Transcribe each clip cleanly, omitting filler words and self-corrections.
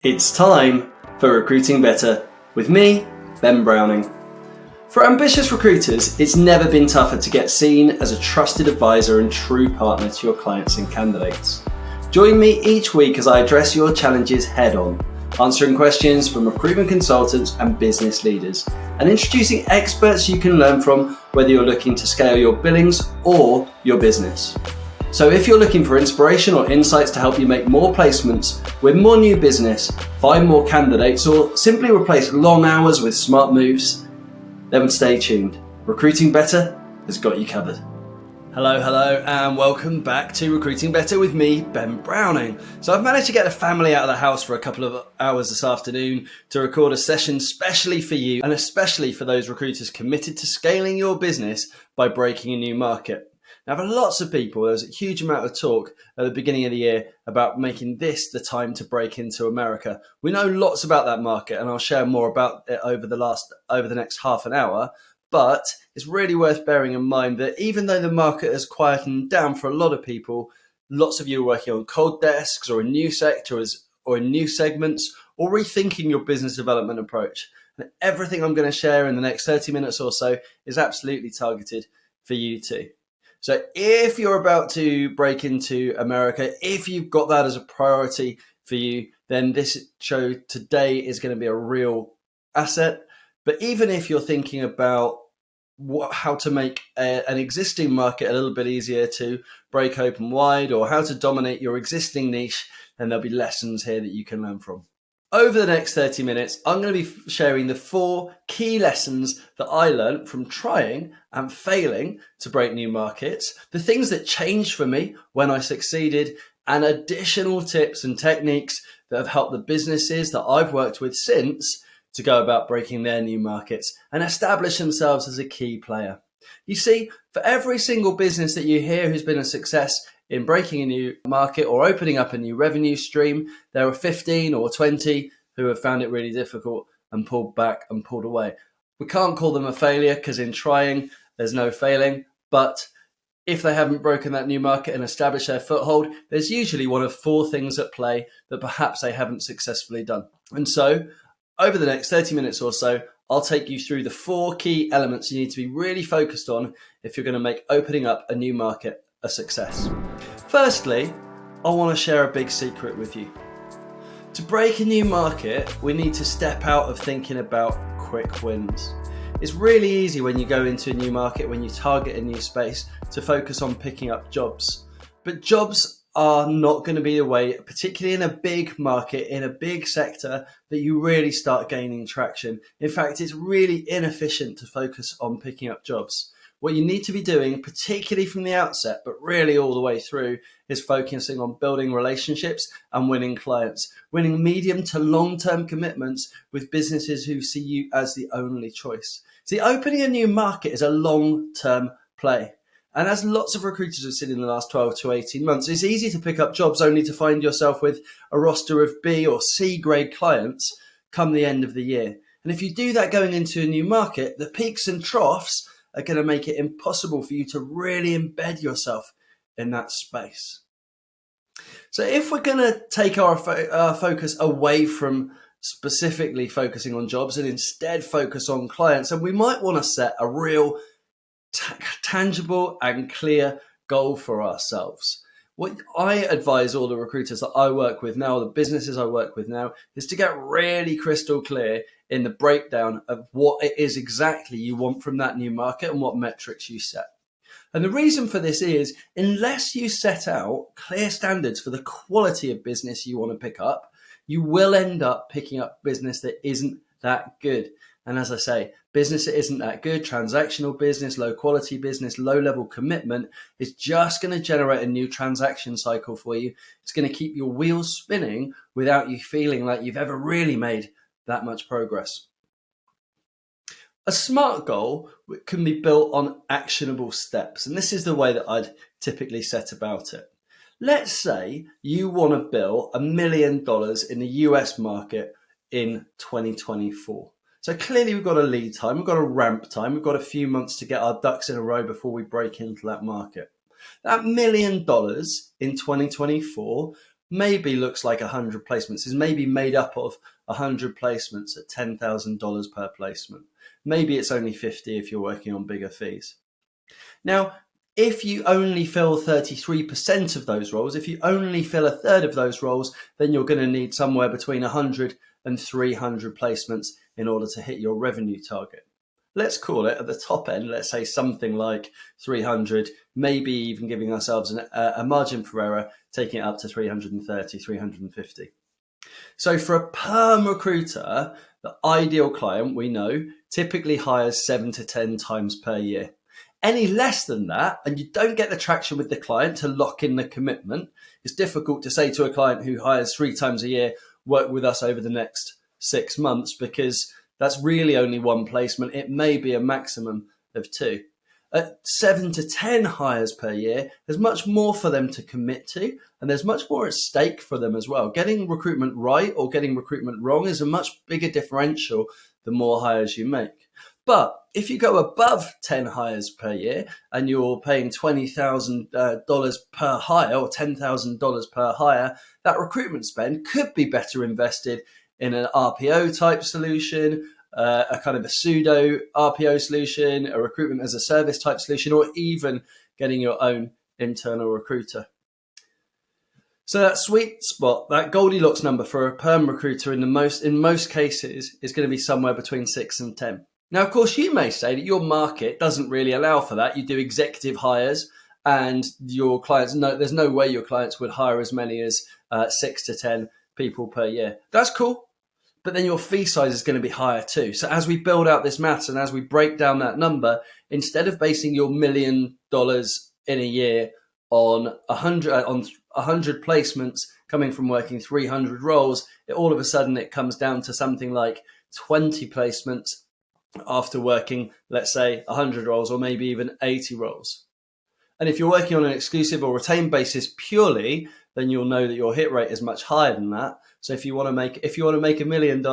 It's time for Recruiting Better with me, Ben Browning. For ambitious recruiters, it's never been tougher to get seen as a trusted advisor and true partner to your clients and candidates. Join me each week as I address your challenges head on, answering questions from recruitment consultants and business leaders, and introducing experts you can learn from whether you're looking to scale your billings or your business. So if you're looking for inspiration or insights to help you make more placements, win more new business, find more candidates, or simply replace long hours with smart moves, then stay tuned. Recruiting Better has got you covered. Hello, and welcome back to Recruiting Better with me, Ben Browning. So I've managed to get the family out of the house for a couple of hours this afternoon to record a session specially for you and especially for those recruiters committed to scaling your business by breaking a new market. Now, for lots of people, there's a huge amount of talk at the beginning of the year about making this the time to break into America. We know lots about that market, and I'll share more about it over the next half an hour. But it's really worth bearing in mind that even though the market has quietened down for a lot of people, lots of you are working on cold desks or in new sectors or in new segments or rethinking your business development approach. And everything I'm going to share in the next 30 minutes or so is absolutely targeted for you too. So if you're about to break into America, if you've got that as a priority for you, then this show today is going to be a real asset. But even if you're thinking about how to make an existing market a little bit easier to break open wide or how to dominate your existing niche, then there'll be lessons here that you can learn from. Over the next 30 minutes, I'm going to be sharing the 4 key lessons that I learned from trying and failing to break new markets, the things that changed for me when I succeeded, and additional tips and techniques that have helped the businesses that I've worked with since to go about breaking their new markets and establish themselves as a key player. You see, for every single business that you hear who's been a success in breaking a new market or opening up a new revenue stream, there are 15 or 20 who have found it really difficult and pulled back and pulled away. We can't call them a failure because in trying, there's no failing. But if they haven't broken that new market and established their foothold, there's usually one of 4 things at play that perhaps they haven't successfully done. And so over the next 30 minutes or so, I'll take you through the 4 key elements you need to be really focused on if you're going to make opening up a new market a success. Firstly, I want to share a big secret with you. To break a new market, we need to step out of thinking about quick wins. It's really easy when you go into a new market, when you target a new space, to focus on picking up jobs. But jobs are not going to be the way, particularly in a big market, in a big sector, that you really start gaining traction. In fact, it's really inefficient to focus on picking up jobs. What you need to be doing, particularly from the outset, but really all the way through, is focusing on building relationships and winning clients, winning medium to long-term commitments with businesses who see you as the only choice. See, opening a new market is a long-term play. And as lots of recruiters have seen in the last 12 to 18 months, it's easy to pick up jobs only to find yourself with a roster of B or C grade clients come the end of the year. And if you do that going into a new market, the peaks and troughs are going to make it impossible for you to really embed yourself in that space. So if we're going to take our focus away from specifically focusing on jobs and instead focus on clients, and we might want to set a real tangible and clear goal for ourselves. What I advise all the recruiters that I work with now, the businesses I work with now, is to get really crystal clear in the breakdown of what it is exactly you want from that new market and what metrics you set. And the reason for this is, unless you set out clear standards for the quality of business you want to pick up, you will end up picking up business that isn't that good. And as I say, business that isn't that good, transactional business, low quality business, low level commitment, is just going to generate a new transaction cycle for you. It's going to keep your wheels spinning without you feeling like you've ever really made that much progress. A SMART goal can be built on actionable steps. And this is the way that I'd typically set about it. Let's say you want to bill $1 million in the US market in 2024. So clearly we've got a lead time, we've got a ramp time, we've got a few months to get our ducks in a row before we break into that market. That $1 million in 2024 maybe looks like 100 placements, is maybe made up of 100 placements at $10,000 per placement. Maybe it's only 50 if you're working on bigger fees. Now, if you only fill 33% of those roles, if you only fill a third of those roles, then you're going to need somewhere between 100 and 300 placements in order to hit your revenue target. Let's call it at the top end, let's say something like 300, maybe even giving ourselves a margin for error, taking it up to 330, 350. So for a perm recruiter, the ideal client, we know, typically hires 7 to 10 times per year. Any less than that, and you don't get the traction with the client to lock in the commitment, it's difficult to say to a client who hires 3 times a year, work with us over the next 6 months, because that's really only one placement. It may be a maximum of 2. At 7 to 10 hires per year, there's much more for them to commit to, and there's much more at stake for them as well. Getting recruitment right or getting recruitment wrong is a much bigger differential the more hires you make. But if you go above 10 hires per year and you're paying $20,000 per hire or $10,000 per hire, that recruitment spend could be better invested in an RPO type solution, a kind of a pseudo RPO solution, a recruitment as a service type solution, or even getting your own internal recruiter. So that sweet spot, that Goldilocks number for a perm recruiter in most cases is going to be somewhere between 6 and 10. Now, of course, you may say that your market doesn't really allow for that. You do executive hires and your clients, there's no way your clients would hire as many as 6 to 10 people per year. That's cool. But then your fee size is going to be higher too. So as we build out this maths and as we break down that number, instead of basing your $1 million in a year on 100 placements coming from working 300 roles, all of a sudden it comes down to something like 20 placements after working, let's say, 100 roles or maybe even 80 roles. And if you're working on an exclusive or retained basis purely, then you'll know that your hit rate is much higher than that. So if you want to make $1 million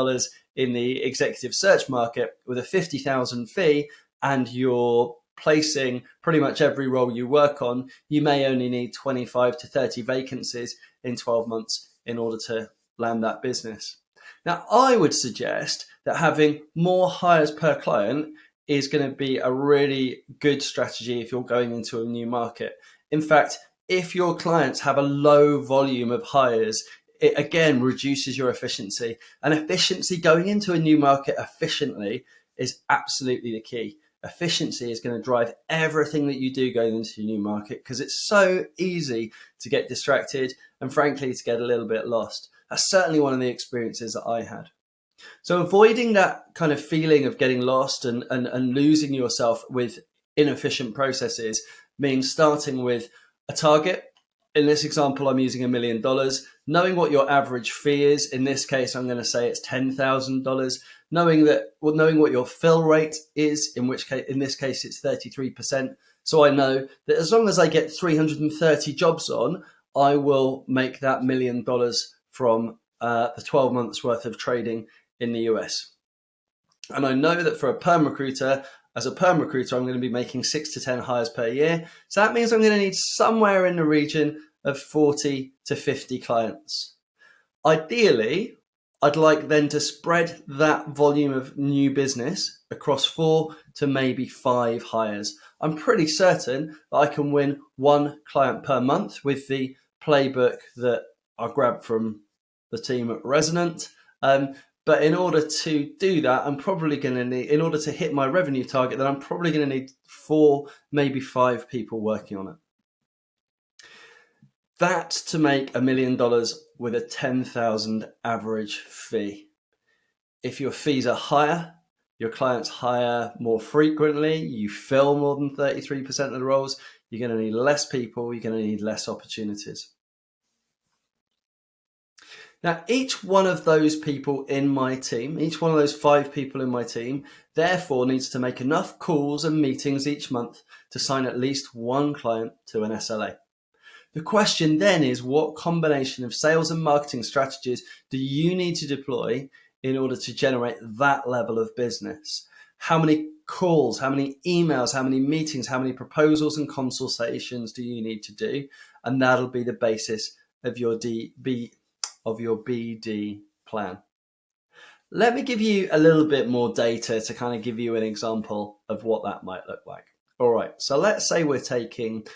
in the executive search market with a $50,000 fee and you're placing pretty much every role you work on, you may only need 25 to 30 vacancies in 12 months in order to land that business. Now, I would suggest that having more hires per client is going to be a really good strategy if you're going into a new market. In fact, if your clients have a low volume of hires, it again reduces your efficiency. And efficiency, going into a new market efficiently, is absolutely the key. Efficiency is going to drive everything that you do going into a new market because it's so easy to get distracted and frankly to get a little bit lost. That's certainly one of the experiences that I had. So avoiding that kind of feeling of getting lost and losing yourself with inefficient processes means starting with a target. In this example, I'm using $1 million. Knowing what your average fee is, in this case, I'm going to say it's $10,000. Knowing what your fill rate is, in this case, it's 33%. So I know that as long as I get 330 jobs on, I will make that $1 million from the 12 months worth of trading in the US. And I know that for a perm recruiter, as a perm recruiter, I'm going to be making 6 to 10 hires per year. So that means I'm going to need somewhere in the region of 40 to 50 clients. Ideally, I'd like then to spread that volume of new business across 4 to maybe 5 hires. I'm pretty certain that I can win 1 client per month with the playbook that I grabbed from the team at Resonant. But in order to do that, I'm probably going to need, in order to hit my revenue target, then I'm probably going to need 4, maybe 5 people working on it. That's to make $1 million with a $10,000 average fee. If your fees are higher, your clients hire more frequently, you fill more than 33% of the roles, you're going to need less people, you're going to need less opportunities. Now, each one of those people in my team, each one of those 5 people in my team, therefore needs to make enough calls and meetings each month to sign at least 1 client to an SLA. The question then is, what combination of sales and marketing strategies do you need to deploy in order to generate that level of business? How many calls, how many emails, how many meetings, how many proposals and consultations do you need to do? And that'll be the basis of your BD plan. Let me give you a little bit more data to kind of give you an example of what that might look like. All right, so let's say we're taking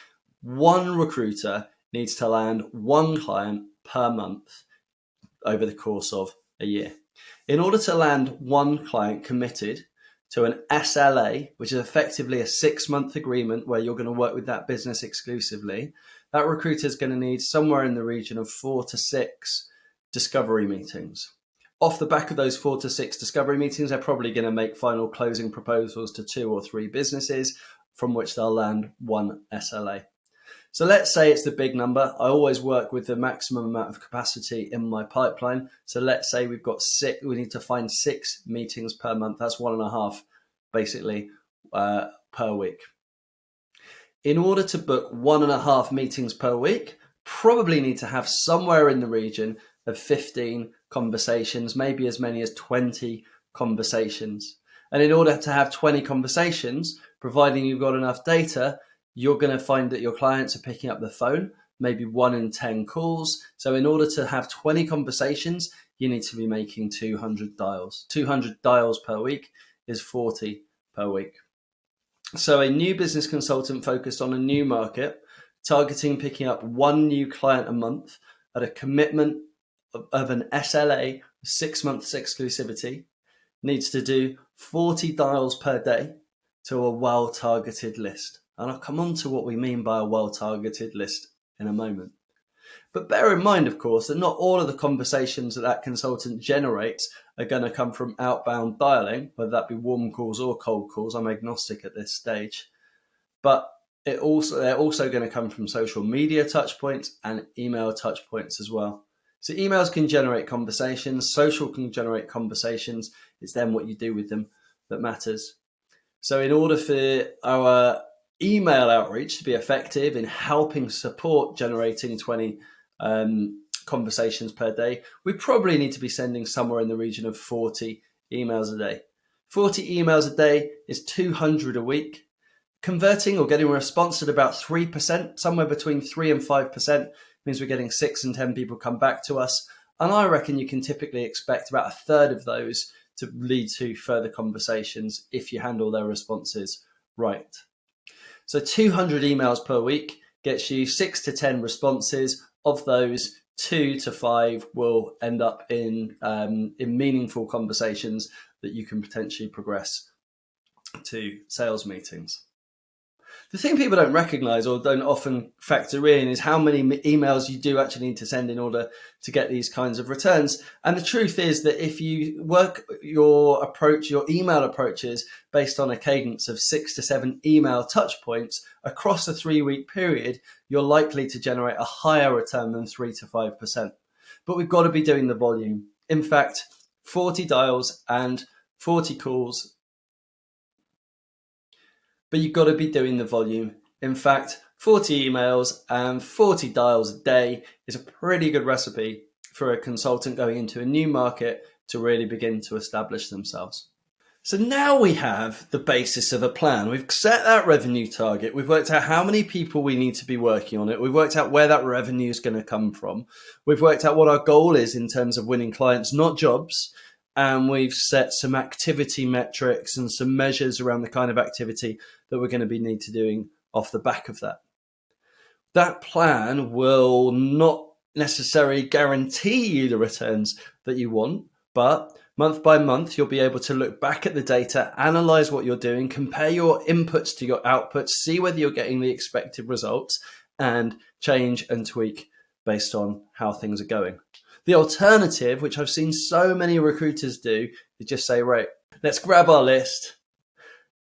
one recruiter needs to land one client per month over the course of a year. In order to land one client committed to an SLA, which is effectively a 6-month agreement where you're going to work with that business exclusively, that recruiter is going to need somewhere in the region of 4 to 6 discovery meetings. Off the back of those 4 to 6 discovery meetings, they're probably going to make final closing proposals to 2 or 3 businesses from which they'll land one SLA. So let's say it's the big number. I always work with the maximum amount of capacity in my pipeline. So let's say we've got 6, we need to find 6 meetings per month. That's 1.5 basically per week. In order to book 1.5 meetings per week, probably need to have somewhere in the region of 15 conversations, maybe as many as 20 conversations. And in order to have 20 conversations, providing you've got enough data, you're going to find that your clients are picking up the phone, maybe 1 in 10 calls. So in order to have 20 conversations, you need to be making 200 dials. 200 dials per week is 40 per week. So a new business consultant focused on a new market, targeting picking up 1 new client a month at a commitment of an SLA, 6 months exclusivity, needs to do 40 dials per day to a well-targeted list. And I'll come on to what we mean by a well-targeted list in a moment. But bear in mind, of course, that not all of the conversations that consultant generates are going to come from outbound dialing, whether that be warm calls or cold calls. I'm agnostic at this stage. But they're also going to come from social media touchpoints and email touchpoints as well. So emails can generate conversations, social can generate conversations. It's then what you do with them that matters. So in order for our email outreach to be effective in helping support generating 20 conversations per day, we probably need to be sending somewhere in the region of 40 emails a day. 40 emails a day is 200 a week. Converting or getting a response at about 3%, somewhere between 3 and 5%, means we're getting 6 and 10 people come back to us. And I reckon you can typically expect about a third of those to lead to further conversations if you handle their responses right. So 200 emails per week gets you 6 to 10 responses. Of those, 2 to 5 will end up in meaningful conversations that you can potentially progress to sales meetings. The thing people don't recognize or don't often factor in is how many emails you do actually need to send in order to get these kinds of returns. And the truth is that if you work your email approaches based on a cadence of 6 to 7 email touch points across a 3-week period, you're likely to generate a higher return than 3 to 5%. But we've got to be doing the volume. In fact, 40 dials and 40 calls, but you've got to be doing the volume. In fact, 40 emails and 40 dials a day is a pretty good recipe for a consultant going into a new market to really begin to establish themselves. So now we have the basis of a plan. We've set that revenue target. We've worked out how many people we need to be working on it. We've worked out where that revenue is going to come from. We've worked out what our goal is in terms of winning clients, not jobs. And we've set some activity metrics and some measures around the kind of activity that we're going to be need to doing off the back of that. That plan will not necessarily guarantee you the returns that you want, but month by month, you'll be able to look back at the data, analyze what you're doing, compare your inputs to your outputs, see whether you're getting the expected results, and change and tweak based on how things are going. The alternative, which I've seen so many recruiters do, is just say, right, let's grab our list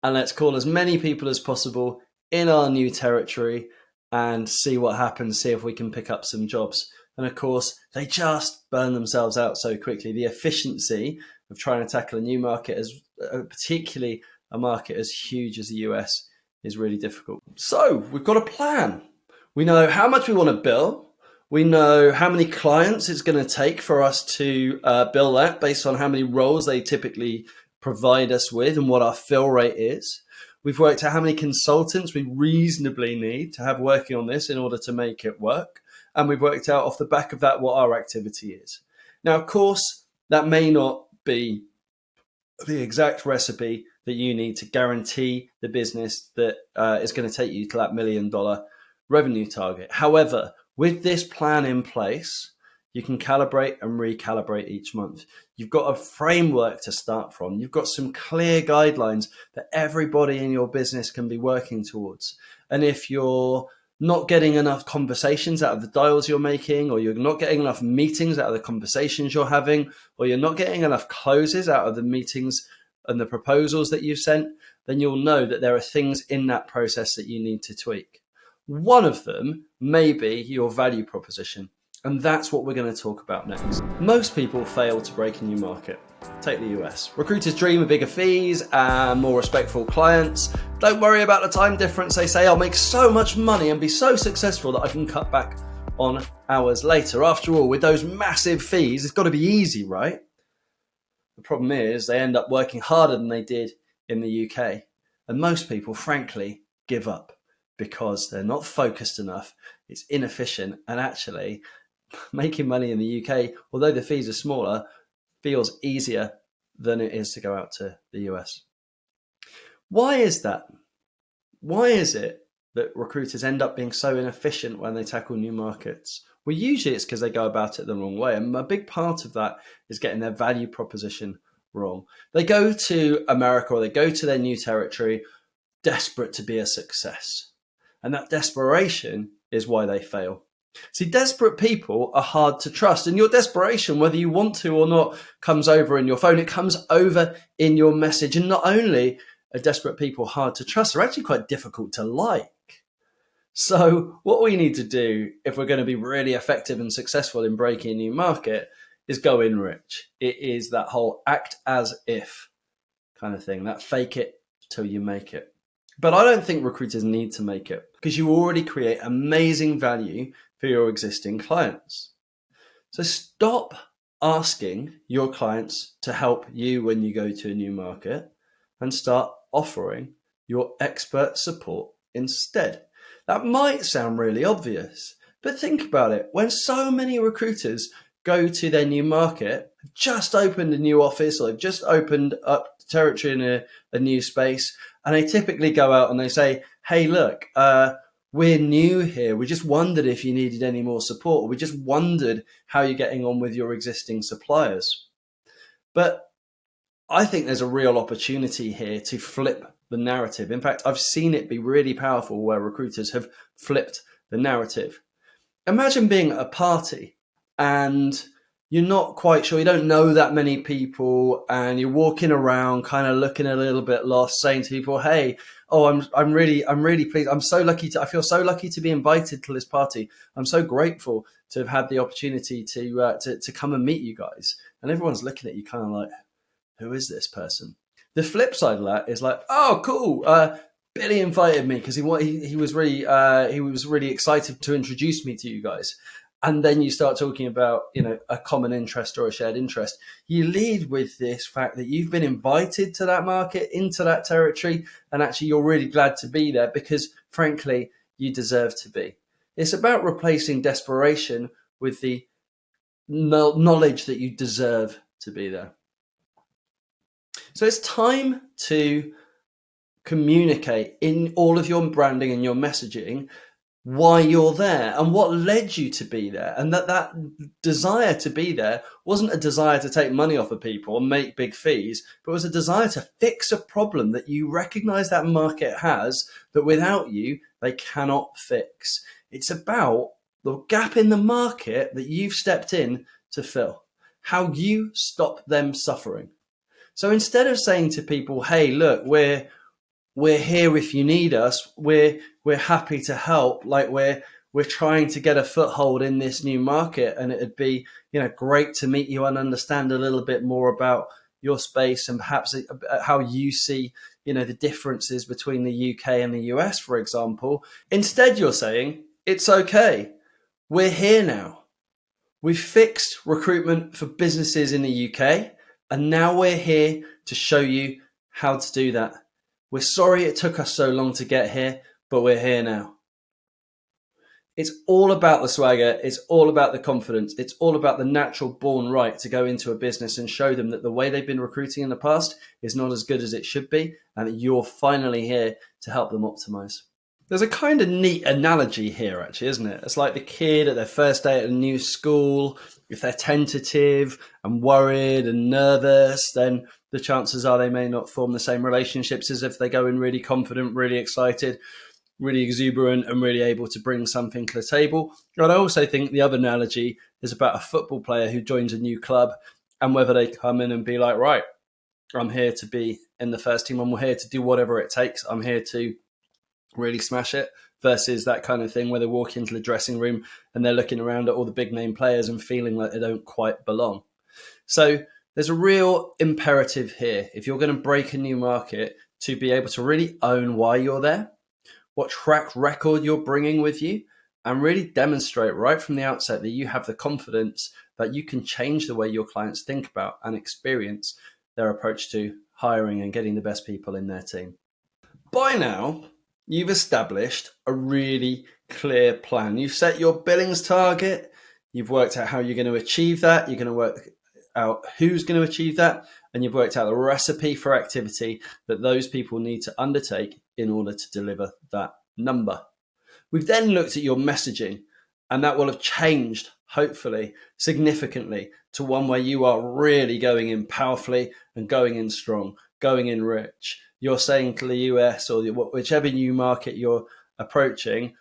and let's call as many people as possible in our new territory and see what happens, see if we can pick up some jobs. And of course, they just burn themselves out so quickly. The efficiency of trying to tackle a new market, particularly a market as huge as the US, is really difficult. So we've got a plan. We know how much we want to bill. We know how many clients it's going to take for us to bill that based on how many roles they typically provide us with and what our fill rate is. We've worked out how many consultants we reasonably need to have working on this in order to make it work. and we've worked out off the back of that what our activity is. Now, of course, that may not be the exact recipe that you need to guarantee the business that is going to take you to that $1 million revenue target. However, with this plan in place, you can calibrate and recalibrate each month. You've got a framework to start from. You've got some clear guidelines that everybody in your business can be working towards. And if you're not getting enough conversations out of the dials you're making, or you're not getting enough meetings out of the conversations you're having, or you're not getting enough closes out of the meetings and the proposals that you've sent, then you'll know that there are things in that process that you need to tweak. One of them may be your value proposition. And that's what we're going to talk about next. Most people fail to break a new market. Take the US. Recruiters dream of bigger fees and more respectful clients. Don't worry about the time difference. They say, I'll make so much money and be so successful that I can cut back on hours later. After all, with those massive fees, it's got to be easy, right? The problem is they end up working harder than they did in the UK. And most people, frankly, give up because they're not focused enough. It's inefficient, and actually making money in the UK, although the fees are smaller, feels easier than it is to go out to the US. Why is that? Why is it that recruiters end up being so inefficient when they tackle new markets? Well, usually it's because they go about it the wrong way. And a big part of that is getting their value proposition wrong. They go to America or they go to their new territory desperate to be a success. And that desperation is why they fail. See, desperate people are hard to trust, and your desperation, whether you want to or not, comes over in your phone. It comes over in your message. And not only are desperate people hard to trust, they're actually quite difficult to like. So what we need to do if we're going to be really effective and successful in breaking a new market is go in rich. It is that whole act as if kind of thing, that fake it till you make it. But I don't think recruiters need to make it, because you already create amazing value for your existing clients. So stop asking your clients to help you when you go to a new market and start offering your expert support instead. That might sound really obvious, but think about it. When so many recruiters go to their new market, have just opened a new office, or they've just opened up territory in a new space, and they typically go out and they say, hey, look, we're new here. We just wondered if you needed any more support. Or we just wondered how you're getting on with your existing suppliers. But I think there's a real opportunity here to flip the narrative. In fact, I've seen it be really powerful where recruiters have flipped the narrative. Imagine being at a party and you're not quite sure, you don't know that many people, and you're walking around kind of looking a little bit lost, saying to people, hey, I'm really pleased. I feel so lucky to be invited to this party. I'm so grateful to have had the opportunity to come and meet you guys. And everyone's looking at you kind of like, who is this person? The flip side of that is like, oh, cool. Billy invited me because he was really excited to introduce me to you guys. And then you start talking about, a common interest or a shared interest. You lead with this fact that you've been invited to that market, into that territory, and actually you're really glad to be there because, frankly, you deserve to be. It's about replacing desperation with the knowledge that you deserve to be there. So it's time to communicate in all of your branding and your messaging why you're there and what led you to be there, and that desire to be there wasn't a desire to take money off of people and make big fees, but was a desire to fix a problem that you recognize that market has that without you they cannot fix. It's about the gap in the market that you've stepped in to fill, how you stop them suffering. So instead of saying to people, hey, look, we're here if you need us, we're happy to help, like we're trying to get a foothold in this new market, and it'd be great to meet you and understand a little bit more about your space and perhaps how you see the differences between the UK and the US, for example. Instead, you're saying, it's okay, we're here now. We've fixed recruitment for businesses in the UK, and now we're here to show you how to do that. We're sorry it took us so long to get here, but we're here now. It's all about the swagger. It's all about the confidence. It's all about the natural born right to go into a business and show them that the way they've been recruiting in the past is not as good as it should be, and that you're finally here to help them optimize. There's a kind of neat analogy here, actually, isn't it? It's like the kid at their first day at a new school. If they're tentative and worried and nervous, then the chances are they may not form the same relationships as if they go in really confident, really excited, really exuberant, and really able to bring something to the table. And I also think the other analogy is about a football player who joins a new club, and whether they come in and be like, right, I'm here to be in the first team. I'm here to do whatever it takes. I'm here to really smash it, versus that kind of thing where they walk into the dressing room and they're looking around at all the big name players and feeling like they don't quite belong. So there's a real imperative here, if you're going to break a new market, to be able to really own why you're there, what track record you're bringing with you, and really demonstrate right from the outset that you have the confidence that you can change the way your clients think about and experience their approach to hiring and getting the best people in their team. By now, you've established a really clear plan. You've set your billings target. You've worked out how you're going to achieve that. You're going to work out who's going to achieve that. And you've worked out the recipe for activity that those people need to undertake in order to deliver that number. We've then looked at your messaging, and that will have changed, hopefully, significantly to one where you are really going in powerfully and going in strong, going in rich. You're saying to the US or whichever new market you're approaching,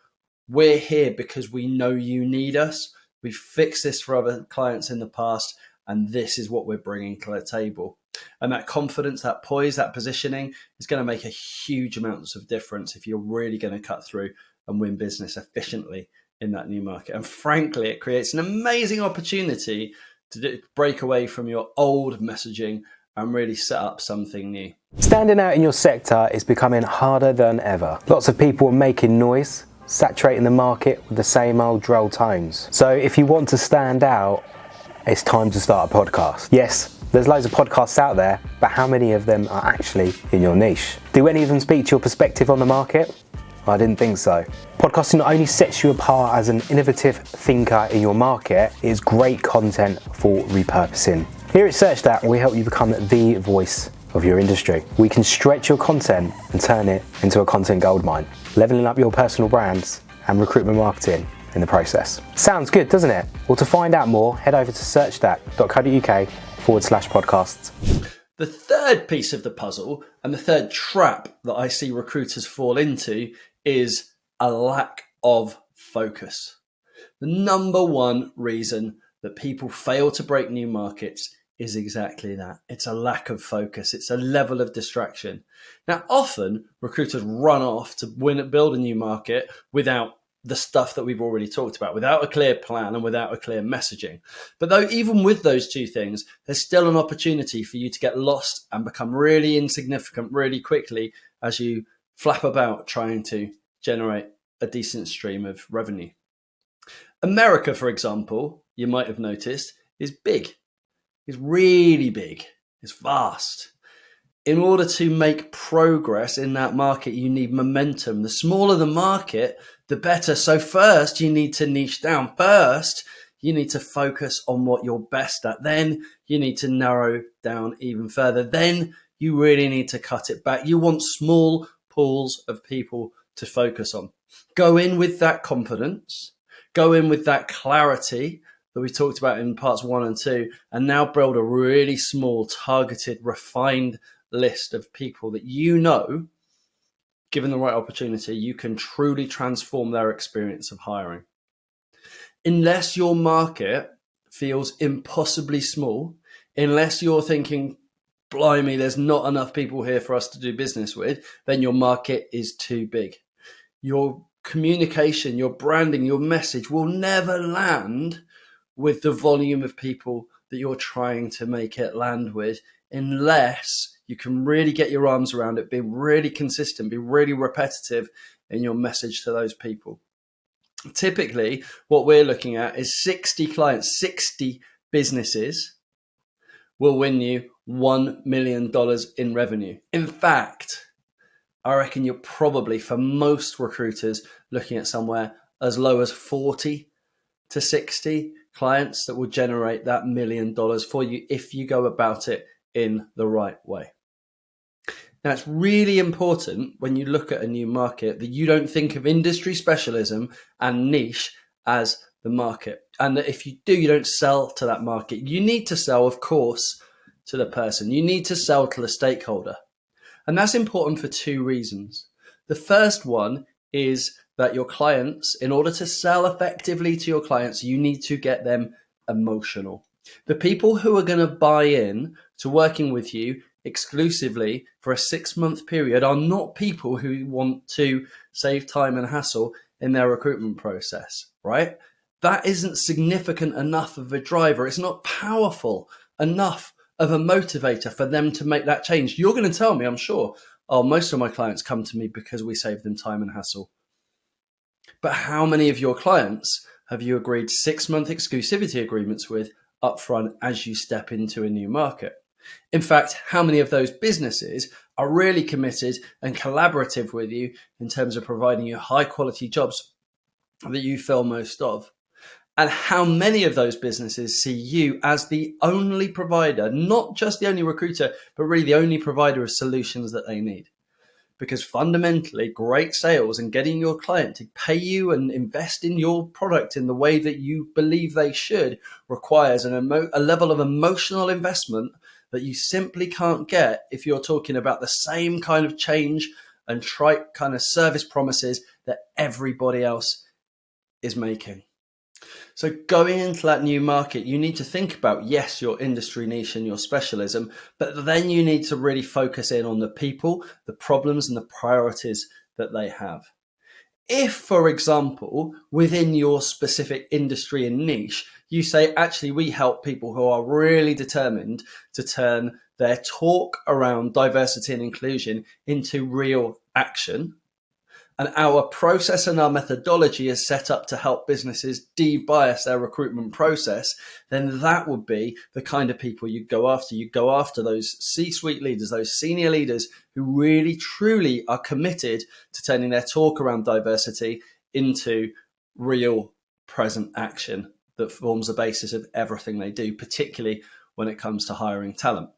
we're here because we know you need us. We've fixed this for other clients in the past, and this is what we're bringing to the table. And that confidence, that poise, that positioning is going to make a huge amounts of difference if you're really going to cut through and win business efficiently in that new market. And frankly, it creates an amazing opportunity to break away from your old messaging and really set up something new. Standing out in your sector is becoming harder than ever. Lots of people are making noise, saturating the market with the same old droll tones. So if you want to stand out, it's time to start a podcast. Yes, there's loads of podcasts out there, but how many of them are actually in your niche? Do any of them speak to your perspective on the market? I didn't think so. Podcasting not only sets you apart as an innovative thinker in your market, it is great content for repurposing. Here at Search That, we help you become the voice of your industry. We can stretch your content and turn it into a content goldmine, leveling up your personal brands and recruitment marketing in the process. Sounds good, doesn't it? Well, to find out more, head over to searchthat.co.uk/podcasts. The third piece of the puzzle, and the third trap that I see recruiters fall into, is a lack of focus. The number one reason that people fail to break new markets is exactly that. It's a lack of focus. It's a level of distraction. Now, often recruiters run off to build a new market without the stuff that we've already talked about, without a clear plan and without a clear messaging. But though, even with those two things, there's still an opportunity for you to get lost and become really insignificant really quickly as you flap about trying to generate a decent stream of revenue. America, for example, you might have noticed, is big. It's really big. It's vast. In order to make progress in that market, you need momentum. The smaller the market, the better. So first, you need to niche down. First, you need to focus on what you're best at. Then you need to narrow down even further. Then you really need to cut it back. You want small pools of people to focus on. Go in with that confidence. Go in with that clarity that we talked about in parts 1 and 2, and now build a really small, targeted, refined list of people that you know, given the right opportunity, you can truly transform their experience of hiring. Unless your market feels impossibly small, unless you're thinking, blimey, there's not enough people here for us to do business with, then your market is too big. Your communication, your branding, your message will never land with the volume of people that you're trying to make it land with, unless you can really get your arms around it, be really consistent, be really repetitive in your message to those people. Typically, what we're looking at is 60 clients, 60 businesses will win you $1 million in revenue. In fact, I reckon you're probably, for most recruiters, looking at somewhere as low as 40 to 60 clients that will generate that $1 million for you if you go about it in the right way. Now, it's really important when you look at a new market that you don't think of industry specialism and niche as the market. And that if you do, you don't sell to that market. You need to sell, of course, to the person. You need to sell to the stakeholder. And that's important for two reasons. The first one is that your clients, in order to sell effectively to your clients, you need to get them emotional. The people who are going to buy in to working with you exclusively for a 6-month period are not people who want to save time and hassle in their recruitment process, right? That isn't significant enough of a driver. It's not powerful enough of a motivator for them to make that change. You're going to tell me, I'm sure, oh, most of my clients come to me because we save them time and hassle. But how many of your clients have you agreed 6-month exclusivity agreements with upfront as you step into a new market? In fact, how many of those businesses are really committed and collaborative with you in terms of providing you high quality jobs that you fill most of? And how many of those businesses see you as the only provider, not just the only recruiter, but really the only provider of solutions that they need? Because fundamentally, great sales and getting your client to pay you and invest in your product in the way that you believe they should requires a level of emotional investment that you simply can't get if you're talking about the same kind of change and trite kind of service promises that everybody else is making. So going into that new market, you need to think about, yes, your industry niche and your specialism, but then you need to really focus in on the people, the problems, and the priorities that they have. If, for example, within your specific industry and niche, you say, actually, we help people who are really determined to turn their talk around diversity and inclusion into real action, and our process and our methodology is set up to help businesses de-bias their recruitment process, then that would be the kind of people you go after. You go after those C-suite leaders, those senior leaders who really, truly are committed to turning their talk around diversity into real present action that forms the basis of everything they do, particularly when it comes to hiring talent.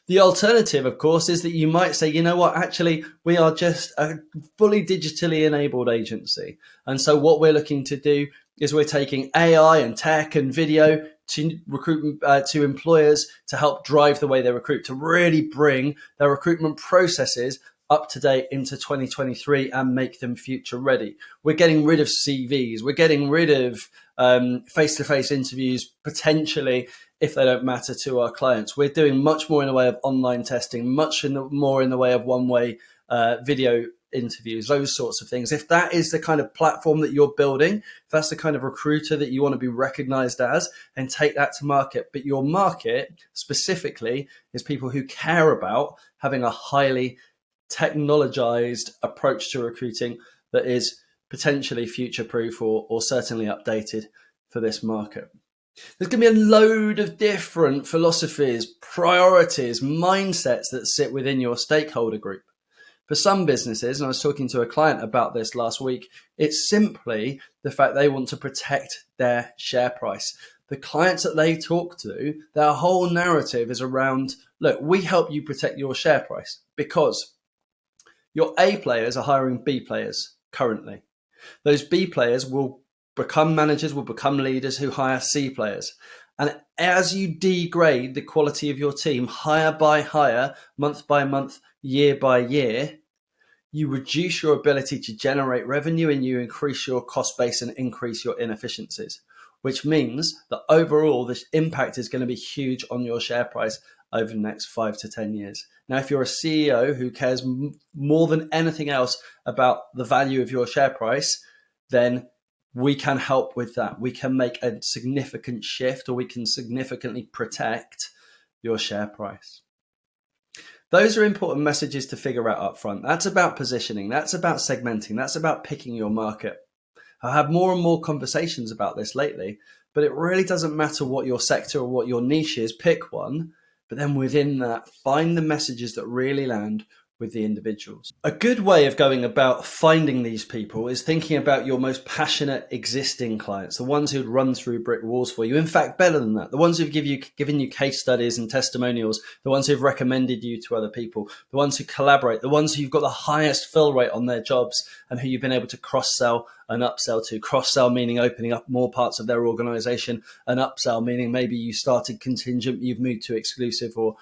The alternative, of course, is that you might say, you know what, actually, we are just a fully digitally enabled agency. And so what we're looking to do is we're taking AI and tech and video to recruitment, to employers to help drive the way they recruit, to really bring their recruitment processes up to date into 2023 and make them future ready. We're getting rid of CVs. We're getting rid of face-to-face interviews, potentially, if they don't matter to our clients. We're doing much more in the way of online testing, more in the way of one-way video interviews, those sorts of things. If that is the kind of platform that you're building, if that's the kind of recruiter that you want to be recognized as, then take that to market. But your market specifically is people who care about having a highly technologized approach to recruiting that is potentially future-proof or certainly updated for this market. There's going to be a load of different philosophies, priorities, mindsets that sit within your stakeholder group. For some businesses, and I was talking to a client about this last week, it's simply the fact they want to protect their share price. The clients that they talk to, their whole narrative is around, look, we help you protect your share price because your A players are hiring B players currently. Those B players will become managers, will become leaders who hire C players. And as you degrade the quality of your team hire by hire, month by month, year by year, you reduce your ability to generate revenue and you increase your cost base and increase your inefficiencies, which means that overall this impact is going to be huge on your share price over the next 5 to 10 years. Now, if you're a CEO who cares more than anything else about the value of your share price, then we can help with that. We can make a significant shift, or we can significantly protect your share price. Those are important messages to figure out up front. That's about positioning. That's about segmenting. That's about picking your market. I have more and more conversations about this lately, but it really doesn't matter what your sector or what your niche is. Pick one, but then within that, find the messages that really land, with the individuals. A good way of going about finding these people is thinking about your most passionate existing clients, the ones who'd run through brick walls for you. In fact, better than that, the ones who've given you case studies and testimonials, the ones who've recommended you to other people, the ones who collaborate, the ones who've got the highest fill rate on their jobs and who you've been able to cross-sell and upsell to. Cross-sell meaning opening up more parts of their organization, and upsell meaning maybe you started contingent, you've moved to exclusive, or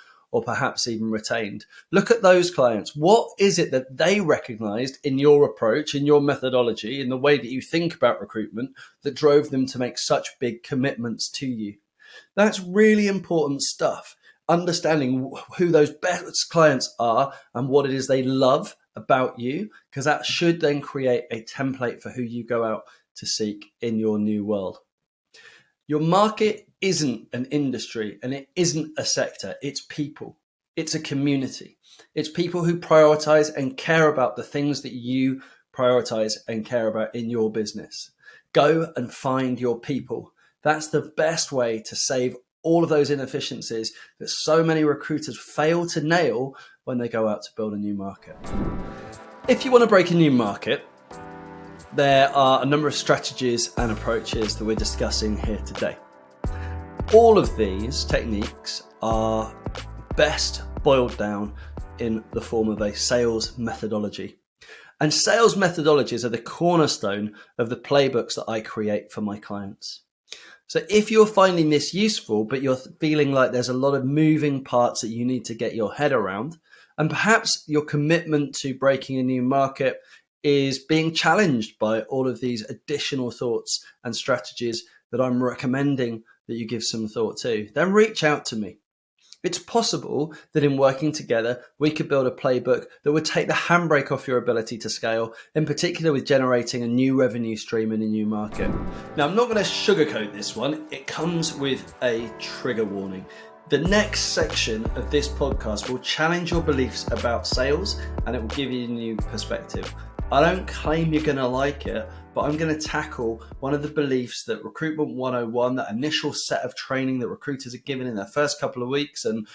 perhaps even retained. Look at those clients. What is it that they recognized in your approach, in your methodology, in the way that you think about recruitment that drove them to make such big commitments to you? That's really important stuff. Understanding who those best clients are and what it is they love about you, because that should then create a template for who you go out to seek in your new world. Your market isn't an industry and it isn't a sector. It's people. It's a community. It's people who prioritize and care about the things that you prioritize and care about in your business. Go and find your people. That's the best way to save all of those inefficiencies that so many recruiters fail to nail when they go out to build a new market. If you want to break a new market, there are a number of strategies and approaches that we're discussing here today. All of these techniques are best boiled down in the form of a sales methodology. And sales methodologies are the cornerstone of the playbooks that I create for my clients. So if you're finding this useful, but you're feeling like there's a lot of moving parts that you need to get your head around, and perhaps your commitment to breaking a new market is being challenged by all of these additional thoughts and strategies that I'm recommending that you give some thought to, then reach out to me. It's possible that in working together, we could build a playbook that would take the handbrake off your ability to scale, in particular with generating a new revenue stream in a new market. Now, I'm not going to sugarcoat this one. It comes with a trigger warning. The next section of this podcast will challenge your beliefs about sales and it will give you a new perspective. I don't claim you're going to like it, but I'm going to tackle one of the beliefs that Recruitment 101, that initial set of training that recruiters are given in their first couple of weeks and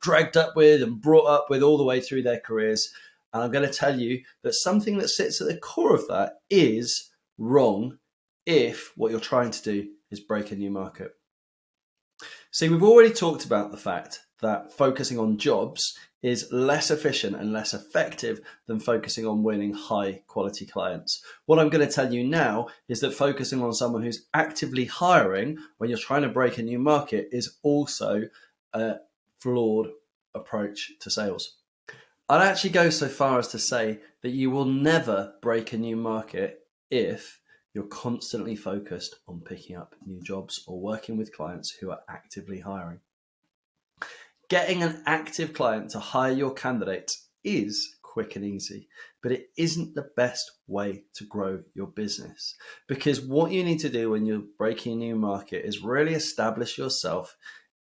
dragged up with and brought up with all the way through their careers. And I'm going to tell you that something that sits at the core of that is wrong if what you're trying to do is break a new market. See, we've already talked about the fact that focusing on jobs is less efficient and less effective than focusing on winning high quality clients. What I'm going to tell you now is that focusing on someone who's actively hiring when you're trying to break a new market is also a flawed approach to sales. I'd actually go so far as to say that you will never break a new market if you're constantly focused on picking up new jobs or working with clients who are actively hiring. Getting an active client to hire your candidates is quick and easy, but it isn't the best way to grow your business, because what you need to do when you're breaking a new market is really establish yourself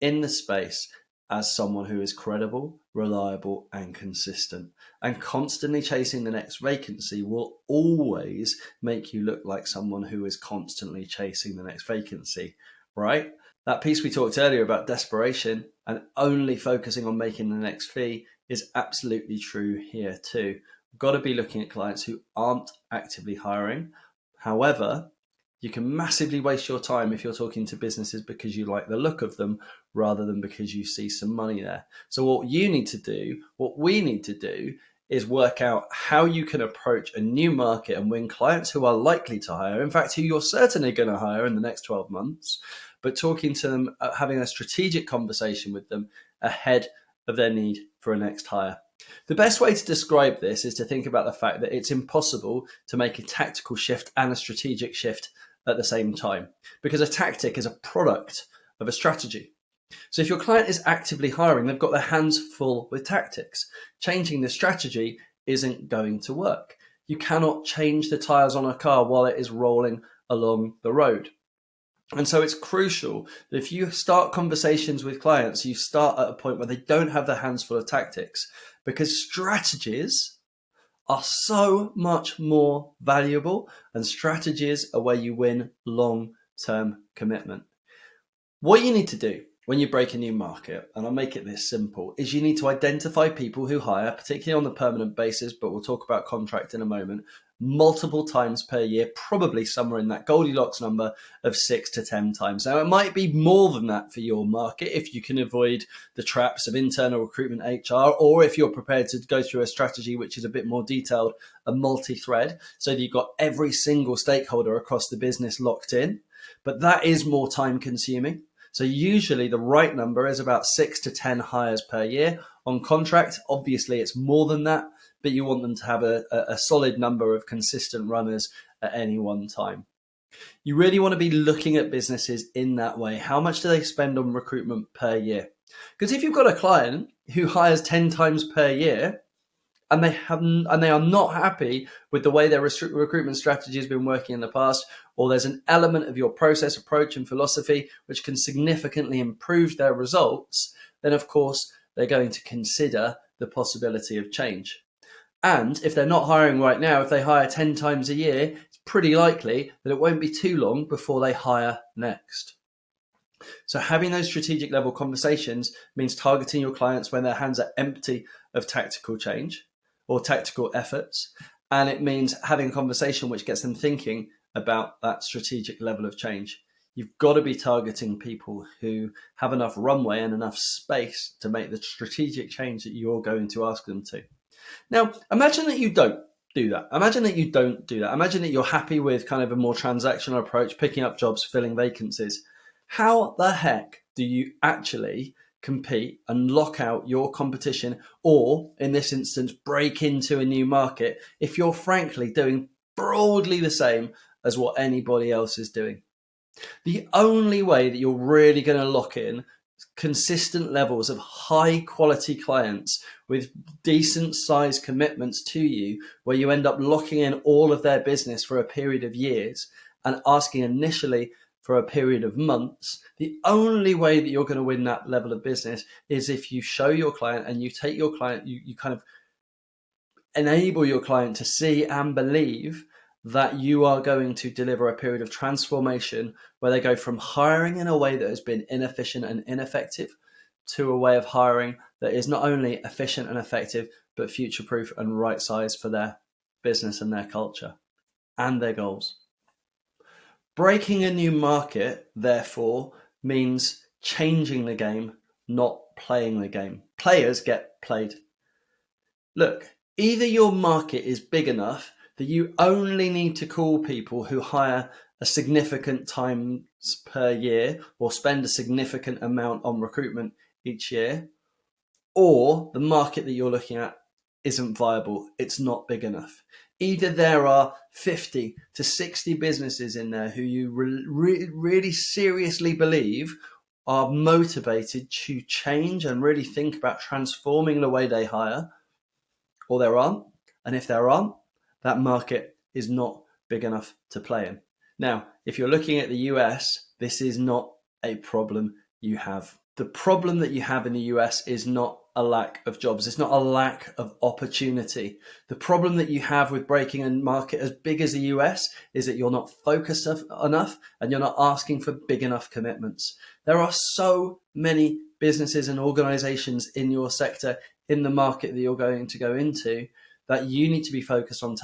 in the space as someone who is credible, reliable, and consistent. And constantly chasing the next vacancy will always make you look like someone who is constantly chasing the next vacancy, right? That piece we talked earlier about desperation and only focusing on making the next fee is absolutely true here too. We've got to be looking at clients who aren't actively hiring. However, you can massively waste your time if you're talking to businesses because you like the look of them rather than because you see some money there. So what we need to do is work out how you can approach a new market and win clients who are likely to hire, in fact, who you're certainly going to hire in the next 12 months, but talking to them, having a strategic conversation with them ahead of their need for a next hire. The best way to describe this is to think about the fact that it's impossible to make a tactical shift and a strategic shift at the same time, because a tactic is a product of a strategy. So if your client is actively hiring, they've got their hands full with tactics. Changing the strategy isn't going to work. You cannot change the tires on a car while it is rolling along the road. And so it's crucial that if you start conversations with clients, you start at a point where they don't have their hands full of tactics, because strategies are so much more valuable and strategies are where you win long-term commitment. What you need to do when you break a new market, and I'll make it this simple, is you need to identify people who hire, particularly on the permanent basis, but we'll talk about contract in a moment, multiple times per year, probably somewhere in that Goldilocks number of 6 to 10 times. Now, it might be more than that for your market if you can avoid the traps of internal recruitment HR, or if you're prepared to go through a strategy which is a bit more detailed and multi-thread, so that you've got every single stakeholder across the business locked in. But that is more time consuming. So usually the right number is about 6 to 10 hires per year. On contract, obviously it's more than that, but you want them to have a solid number of consistent runners at any one time. You really want to be looking at businesses in that way. How much do they spend on recruitment per year? Because if you've got a client who hires 10 times per year, and they are not happy with the way their recruitment strategy has been working in the past, or there's an element of your process, approach, and philosophy which can significantly improve their results, then of course they're going to consider the possibility of change. And if they're not hiring right now, if they hire 10 times a year, it's pretty likely that it won't be too long before they hire next. So having those strategic level conversations means targeting your clients when their hands are empty of tactical change or tactical efforts. And it means having a conversation which gets them thinking about that strategic level of change. You've got to be targeting people who have enough runway and enough space to make the strategic change that you're going to ask them to. Now, imagine that you don't do that. Imagine that you don't do that. Imagine that you're happy with kind of a more transactional approach, picking up jobs, filling vacancies. How the heck do you actually compete and lock out your competition, or in this instance, break into a new market if you're frankly doing broadly the same as what anybody else is doing? The only way that you're really going to lock in consistent levels of high quality clients with decent size commitments to you, where you end up locking in all of their business for a period of years and asking initially for a period of months, the only way that you're going to win that level of business is if you show your client and you take your client, you kind of enable your client to see and believe that you are going to deliver a period of transformation where they go from hiring in a way that has been inefficient and ineffective to a way of hiring that is not only efficient and effective, but future-proof and right-sized for their business and their culture and their goals. Breaking a new market, therefore, means changing the game, not playing the game. Players get played. Look, either your market is big enough that you only need to call people who hire a significant times per year or spend a significant amount on recruitment each year, or the market that you're looking at isn't viable. It's not big enough. Either there are 50 to 60 businesses in there who you really seriously believe are motivated to change and really think about transforming the way they hire, or there aren't. And if there aren't, that market is not big enough to play in. Now, if you're looking at the US, this is not a problem you have. The problem that you have in the US is not a lack of jobs. It's not a lack of opportunity. The problem that you have with breaking a market as big as the US is that you're not focused enough and you're not asking for big enough commitments. There are so many businesses and organizations in your sector, in the market that you're going to go into, that you need to be focused on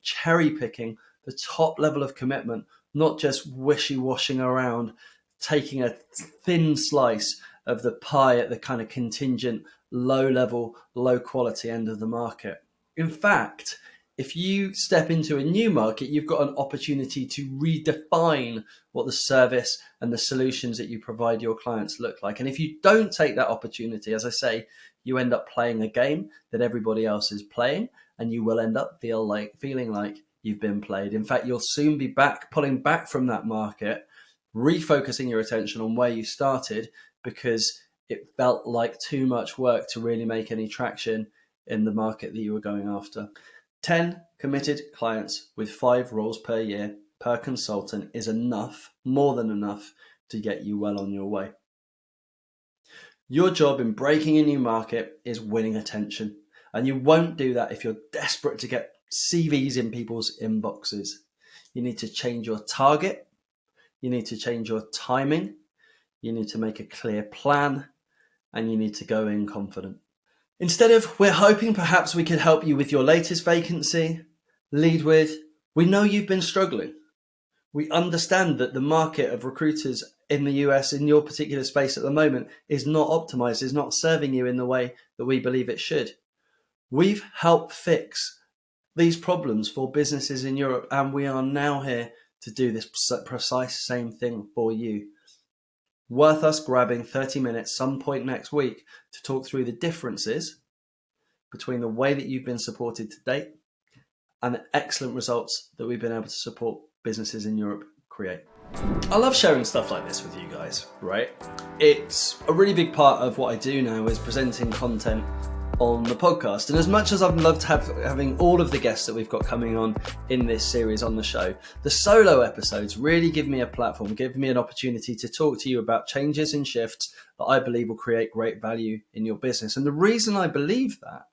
cherry picking the top level of commitment, not just wishy-washing around, taking a thin slice of the pie at the kind of contingent, low level, low quality end of the market. In fact, if you step into a new market, you've got an opportunity to redefine what the service and the solutions that you provide your clients look like. And if you don't take that opportunity, as I say, you end up playing a game that everybody else is playing, and you will end up feeling like you've been played. In fact, you'll soon be pulling back from that market, refocusing your attention on where you started, because it felt like too much work to really make any traction in the market that you were going after. 10 committed clients with 5 roles per year per consultant is enough, more than enough, to get you well on your way. Your job in breaking a new market is winning attention. And you won't do that if you're desperate to get CVs in people's inboxes. You need to change your target. You need to change your timing. you need to make a clear plan, and you need to go in confident. Instead of, we're hoping perhaps we could help you with your latest vacancy, lead with, we know you've been struggling. We understand that the market of recruiters in the US in your particular space at the moment is not optimized, is not serving you in the way that we believe it should. We've helped fix these problems for businesses in Europe, and we are now here to do this precise same thing for you. Worth us grabbing 30 minutes some point next week to talk through the differences between the way that you've been supported to date and the excellent results that we've been able to support businesses in Europe create. I love sharing stuff like this with you guys, right? It's a really big part of what I do now is presenting content on the podcast. And as much as I've loved having all of the guests that we've got coming on in this series on the show, the solo episodes really give me a platform, give me an opportunity to talk to you about changes and shifts that I believe will create great value in your business. And the reason I believe that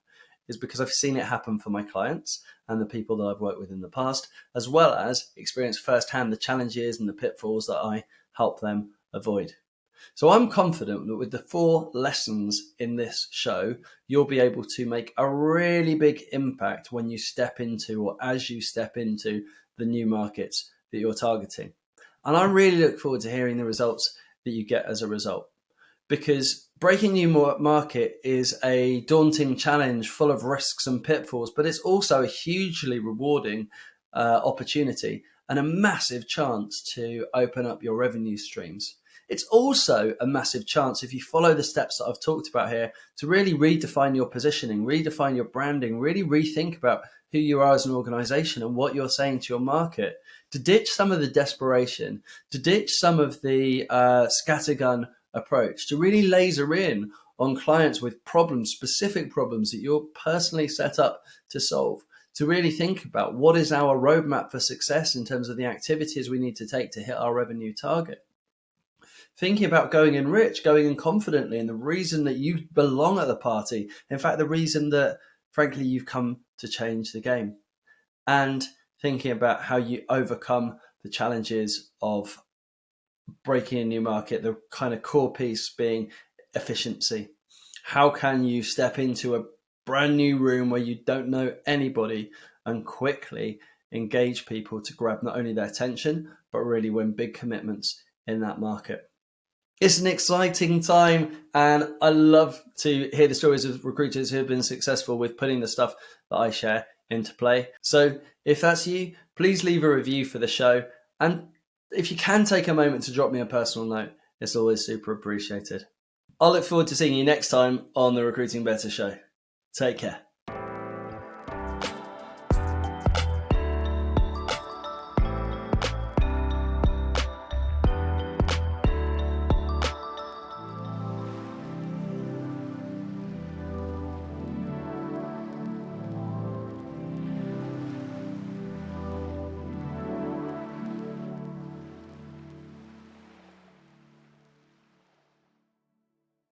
is because I've seen it happen for my clients and the people that I've worked with in the past, as well as experienced firsthand the challenges and the pitfalls that I help them avoid. So I'm confident that with the 4 lessons in this show, you'll be able to make a really big impact when you step into, or as you step into, the new markets that you're targeting. And I really look forward to hearing the results that you get as a result, because breaking new market is a daunting challenge full of risks and pitfalls, but it's also a hugely rewarding opportunity and a massive chance to open up your revenue streams. It's also a massive chance, if you follow the steps that I've talked about here, to really redefine your positioning, redefine your branding, really rethink about who you are as an organization and what you're saying to your market, to ditch some of the desperation, to ditch some of the scattergun approach, to really laser in on clients with problems, specific problems that you're personally set up to solve, to really think about what is our roadmap for success in terms of the activities we need to take to hit our revenue target. Thinking about going in rich, going in confidently, and the reason that you belong at the party. In fact, the reason that, frankly, you've come to change the game. And thinking about how you overcome the challenges of breaking a new market, the kind of core piece being efficiency. How can you step into a brand new room where you don't know anybody and quickly engage people to grab not only their attention, but really win big commitments in that market? It's an exciting time, and I love to hear the stories of recruiters who have been successful with putting the stuff that I share into play. So if that's you, please leave a review for the show. And if you can take a moment to drop me a personal note, it's always super appreciated. I'll look forward to seeing you next time on the Recruiting Better Show. Take care.